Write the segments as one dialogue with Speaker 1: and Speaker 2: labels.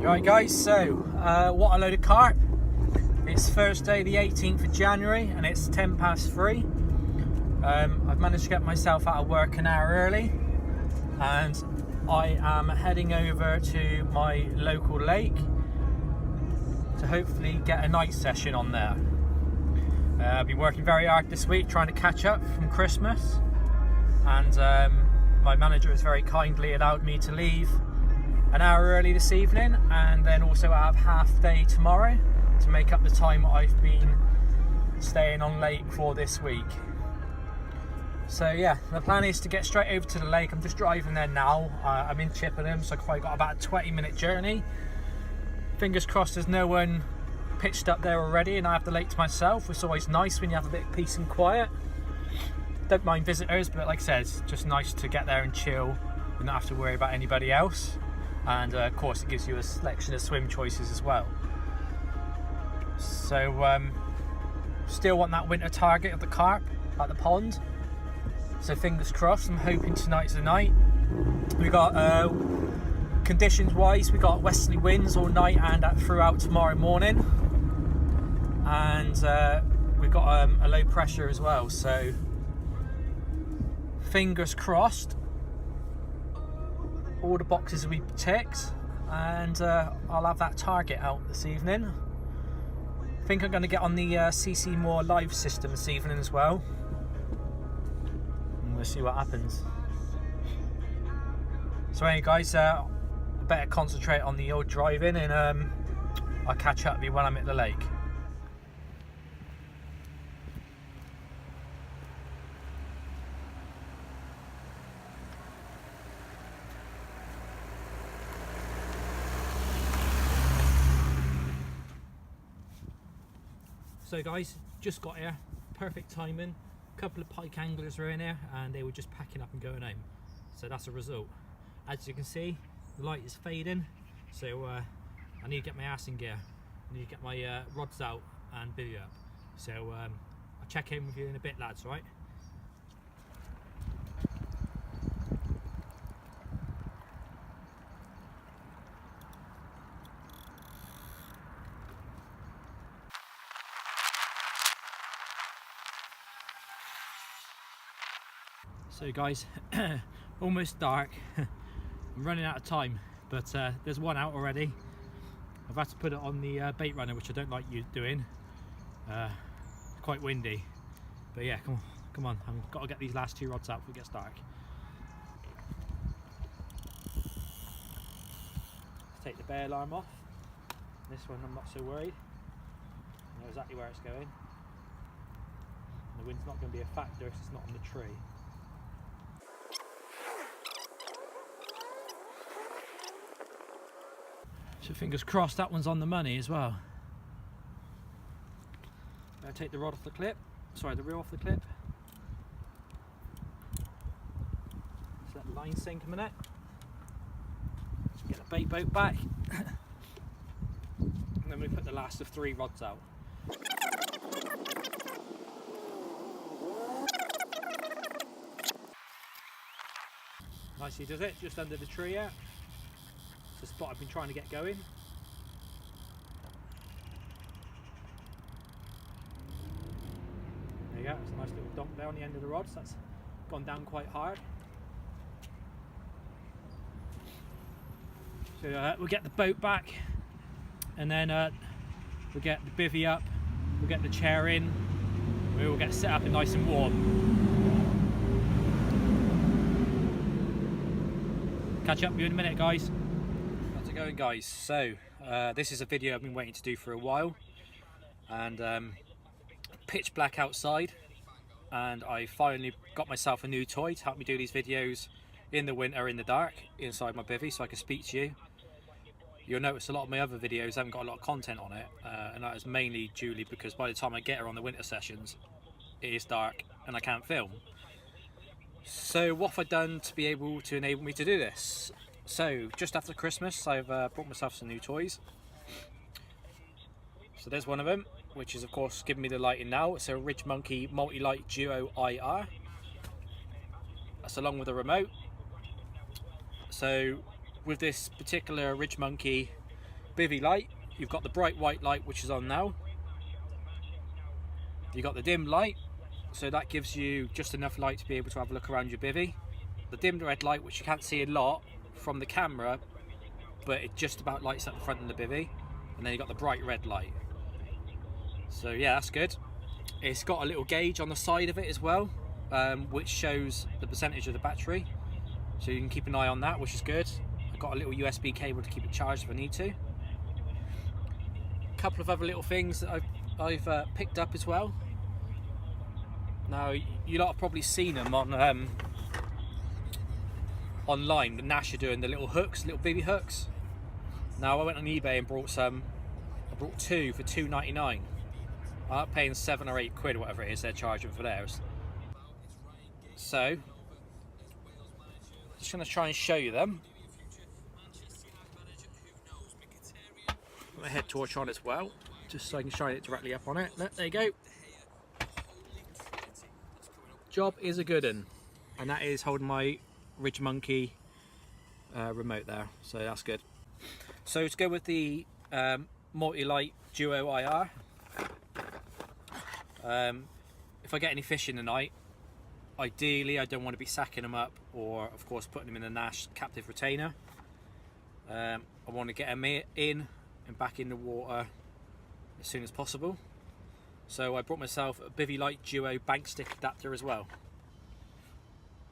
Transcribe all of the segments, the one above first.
Speaker 1: Right guys, so what a load of carp. It's Thursday the 18th of January and it's 10 past 3. I've managed to get myself out of work an hour early and I am heading over to my local lake to hopefully get a night session on there. I've been working very hard this week trying to catch up from Christmas, and my manager has very kindly allowed me to leave an hour early this evening and then also have half day tomorrow to make up the time I've been staying on lake for this week. So yeah, the plan is to get straight over to the lake. I'm just driving there now. I'm in Chippenham, so I've probably got about a 20-minute journey. Fingers crossed there's no one pitched up there already and I have the lake to myself. It's always nice when you have a bit of peace and quiet. Don't mind visitors, but like I said, it's just nice to get there and chill and not have to worry about anybody else. And of course it gives you a selection of swim choices as well. So still want that winter target of the carp at the pond, so fingers crossed. I'm hoping tonight's the night. We got conditions wise, we got westerly winds all night and throughout tomorrow morning, and we've got a low pressure as well, so fingers crossed all the boxes will be ticked and I'll have that target out this evening. I think I'm going to get on the CC Moore live system this evening as well, and we'll see what happens. So anyway guys, I better concentrate on the old driving and I'll catch up with you when I'm at the lake. So guys, just got here, perfect timing. A couple of pike anglers were in here and they were just packing up and going home. So that's a result. As you can see, the light is fading, so I need to get my ass in gear. I need to get my rods out and bivvy up. So I'll check in with you in a bit, lads, right? So guys, almost dark. I'm running out of time, but there's one out already. I've had to put it on the bait runner, which I don't like you doing. It's quite windy, but yeah, come on, I've got to get these last two rods out before it gets dark. Let's take the bay alarm off. This one I'm not so worried. I know exactly where it's going. And the wind's not going to be a factor if it's not on the tree. So fingers crossed that one's on the money as well. Better take the rod off the clip. Sorry, the reel off the clip. Just let the line sink a minute. Get the bait boat back. And then we put the last of 3 rods out. Nicely does it, just under the tree here. The spot I've been trying to get going. There you go, it's a nice little donk there on the end of the rods. That's gone down quite hard. So we'll get the boat back and then we'll get the bivvy up, we'll get the chair in, we will get set up and nice and warm. Catch up with you in a minute guys. How's it going guys? So this is a video I've been waiting to do for a while, and pitch black outside, and I finally got myself a new toy to help me do these videos in the winter in the dark inside my bivvy so I can speak to you. You'll notice a lot of my other videos haven't got a lot of content on it, and that is mainly due because by the time I get her on the winter sessions it is dark and I can't film. So what have I done to be able to enable me to do this? So just after Christmas I've bought myself some new toys. So there's one of them, which is of course giving me the lighting now. It's a Ridge Monkey Multi-Light Duo IR. That's along with a remote. So with this particular Ridge Monkey, bivvy light, you've got the bright white light, which is on now. You've got the dim light, so that gives you just enough light to be able to have a look around your bivvy. The dimmed red light, which you can't see a lot from the camera, but it just about lights up the front of the bivvy. And then you've got the bright red light. So yeah, that's good. It's got a little gauge on the side of it as well, which shows the percentage of the battery. So you can keep an eye on that, which is good. I've got a little USB cable to keep it charged if I need to. A couple of other little things that I've picked up as well. Now, you lot have probably seen them on online. The Nash are doing the little hooks, little bivvy hooks. Now, I went on eBay and brought some. I brought two for £2.99. I'm not paying £7 or £8 or whatever it is they're charging for theirs. So, just going to try and show you them. Put my head torch on as well, just so I can shine it directly up on it. There you go. Job is a good one, and that is holding my Ridge Monkey remote there, so that's good. So to go with the multi-light duo IR, if I get any fish in the night, ideally I don't want to be sacking them up or of course putting them in a Nash captive retainer. I want to get them in and back in the water as soon as possible. So I brought myself a bivvy light duo bank stick adapter as well.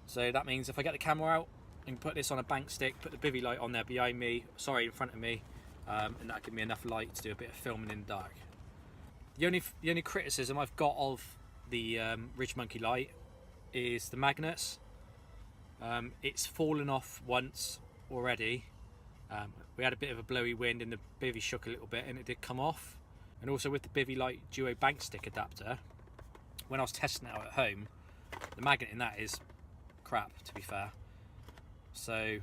Speaker 1: So that means if I get the camera out, I can put this on a bank stick, put the bivvy light on there behind me, sorry, in front of me, and that'll give me enough light to do a bit of filming in the dark. The only criticism I've got of the Ridge Monkey light is the magnets. It's fallen off once already. We had a bit of a blowy wind and the bivvy shook a little bit and it did come off. And also with the bivvy light duo bank stick adapter, when I was testing it out at home, the magnet in that is crap, to be fair. So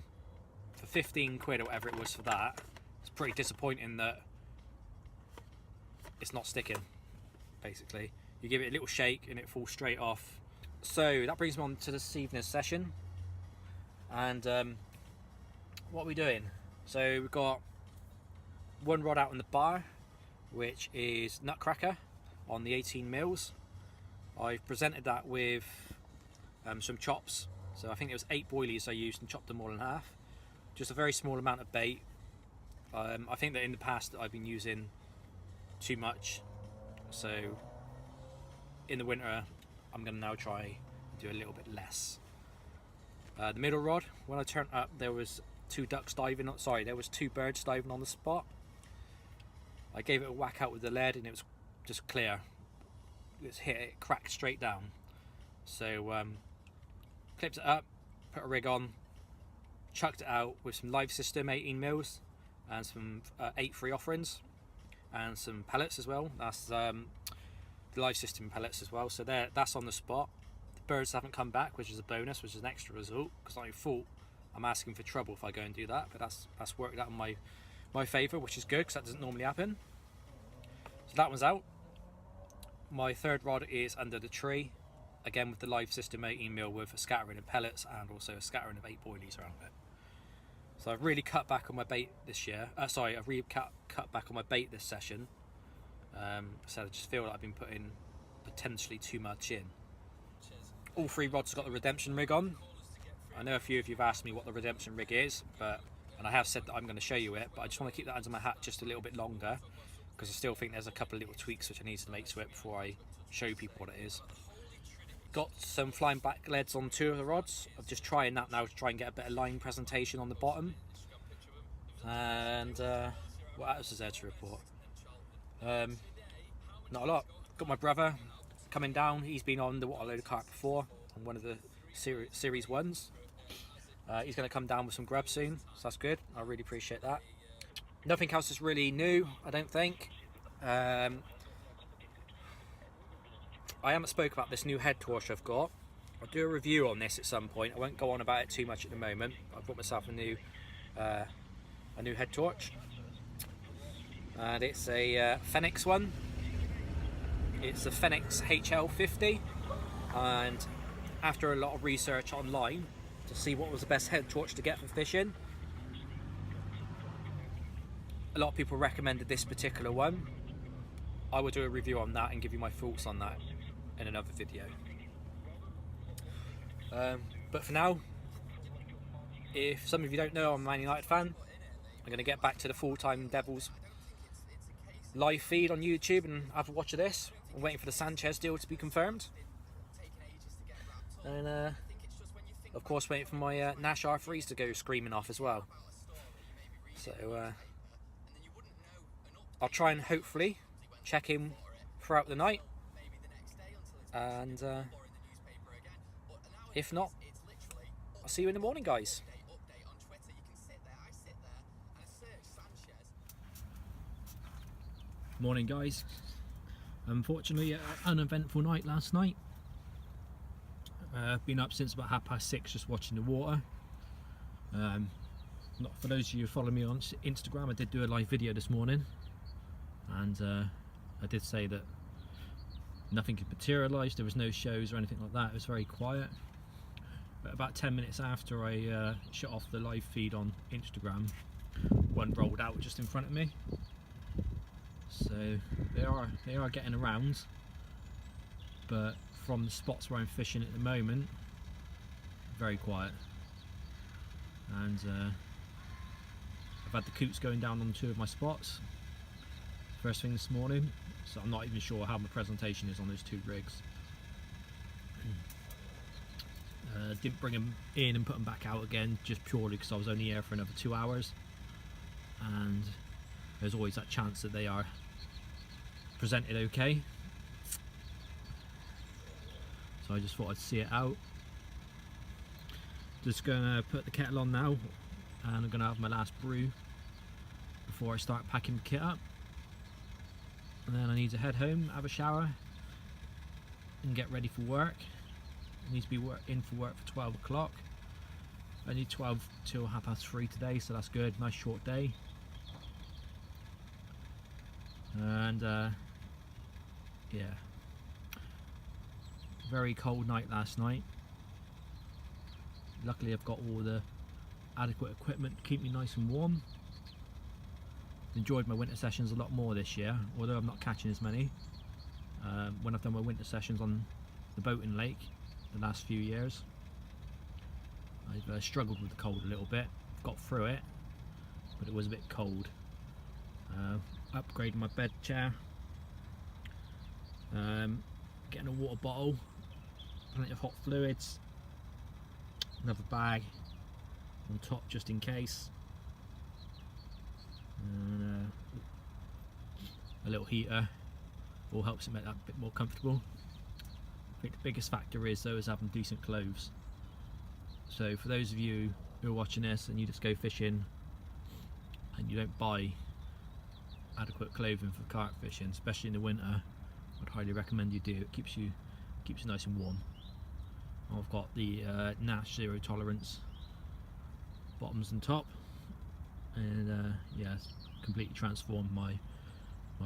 Speaker 1: for £15 or whatever it was for that, it's pretty disappointing that it's not sticking, basically. You give it a little shake and it falls straight off. So that brings me on to this evening's session. And what are we doing? So we've got one rod out in the bar, which is Nutcracker on the 18 mils. I've presented that with some chops. So I think it was 8 boilies I used and chopped them all in half. Just a very small amount of bait. I think that in the past I've been using too much. So in the winter I'm going to now try and do a little bit less. The middle rod, when I turned up, there was two birds diving on the spot. I gave it a whack out with the lead and it was just clear. It cracked straight down. So clipped it up, put a rig on, chucked it out with some live system 18 mils and some 8 free offerings and some pellets as well. That's the live system pellets as well. So that's on the spot. The birds haven't come back, which is a bonus, which is an extra result, because I thought I'm asking for trouble if I go and do that, but that's worked out in my favour, which is good because that doesn't normally happen. So that one's out. My third rod is under the tree, again with the live system 18 mil with a scattering of pellets and also a scattering of 8 boilies around it. So I've really cut back on my bait this year. I've really cut back on my bait this session. So I just feel like I've been putting potentially too much in. All 3 rods have got the redemption rig on. I know a few of you have asked me what the redemption rig is, and I have said that I'm going to show you it, but I just want to keep that under my hat just a little bit longer, because I still think there's a couple of little tweaks which I need to make to it before I show people what it is. Got some flying back leads on 2 of the rods. I'm just trying that now to try and get a better line presentation on the bottom. And what else is there to report? Not a lot. Got my brother coming down. He's been on the What a Load of Carp before, on one of the series 1s. He's going to come down with some grub soon, so that's good. I really appreciate that. Nothing else is really new, I don't think. I haven't spoke about this new head torch I've got. I'll do a review on this at some point. I won't go on about it too much at the moment. I've bought myself a new head torch, and it's a Fenix one. It's a Fenix HL50, and after a lot of research online to see what was the best head torch to get for fishing, a lot of people recommended this particular one. I will do a review on that and give you my thoughts on that in another video. But for now, if some of you don't know, I'm a Man United fan. I'm going to get back to the full-time Devils live feed on YouTube and have a watch of this. I'm waiting for the Sanchez deal to be confirmed. And of course waiting for my Nash R3s to go screaming off as well. So I'll try and hopefully check in throughout the night. And if not, I'll see you in the morning, guys. Morning, guys. Unfortunately, an uneventful night last night. Been up since about 6:30 just watching the water. Not for those of you who follow me on Instagram, I did do a live video this morning, and I did say that nothing could materialise. There was no shows or anything like that. It was very quiet. But about 10 minutes after I shut off the live feed on Instagram, one rolled out just in front of me. So they are getting around, but from the spots where I'm fishing at the moment, very quiet. And I've had the coots going down on 2 of my spots first thing this morning, so I'm not even sure how my presentation is on those 2 rigs. Didn't bring them in and put them back out again just purely because I was only here for another 2 hours, and there's always that chance that they are presented okay. So I just thought I'd see it out. Just gonna put the kettle on now, and I'm gonna have my last brew before I start packing the kit up. And then I need to head home, have a shower, and get ready for work. I need to be in for work for 12 o'clock. I need 12 till 3:30 today, so that's good. Nice short day. And yeah, very cold night last night. Luckily I've got all the adequate equipment to keep me nice and warm. Enjoyed my winter sessions a lot more this year, although I'm not catching as many. When I've done my winter sessions on the boating lake the last few years, I've struggled with the cold a little bit. Got through it, but it was a bit cold. Upgrading my bed chair, getting a water bottle, plenty of hot fluids, another bag on top just in case, and a little heater all helps it make that a bit more comfortable. I think the biggest factor is having decent clothes. So for those of you who are watching this and you just go fishing and you don't buy adequate clothing for carp fishing, especially in the winter, I'd highly recommend you do. It keeps you nice and warm. I've got the Nash Zero Tolerance bottoms and top, and yeah, it's completely transformed my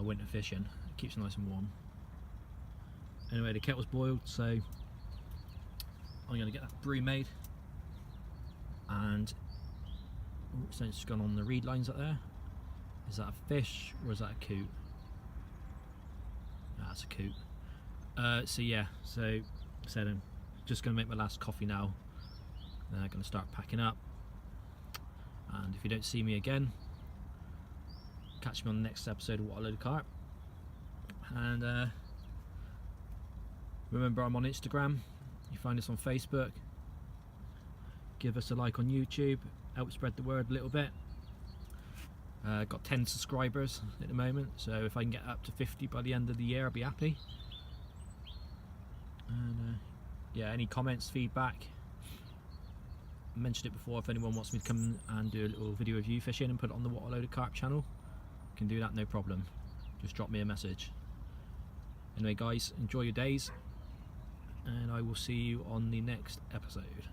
Speaker 1: winter fishing. It keeps it nice and warm. Anyway, the kettle's boiled, so I'm going to get that brew made. And so it's gone on the reed lines up there. Is that a fish or is that a coot? No, that's a coot. So yeah, so I'm just going to make my last coffee now. Then I'm going to start packing up. And if you don't see me again, catch me on the next episode of What a Load of Carp. And remember, I'm on Instagram. You find us on Facebook. Give us a like on YouTube. Help spread the word a little bit. Got 10 subscribers at the moment, so if I can get up to 50 by the end of the year, I'll be happy. And yeah, any comments, feedback, I mentioned it before, if anyone wants me to come and do a little video of you fishing and put it on the What a Load of Carp channel, I can do that, no problem. Just drop me a message. Anyway guys, enjoy your days, and I will see you on the next episode.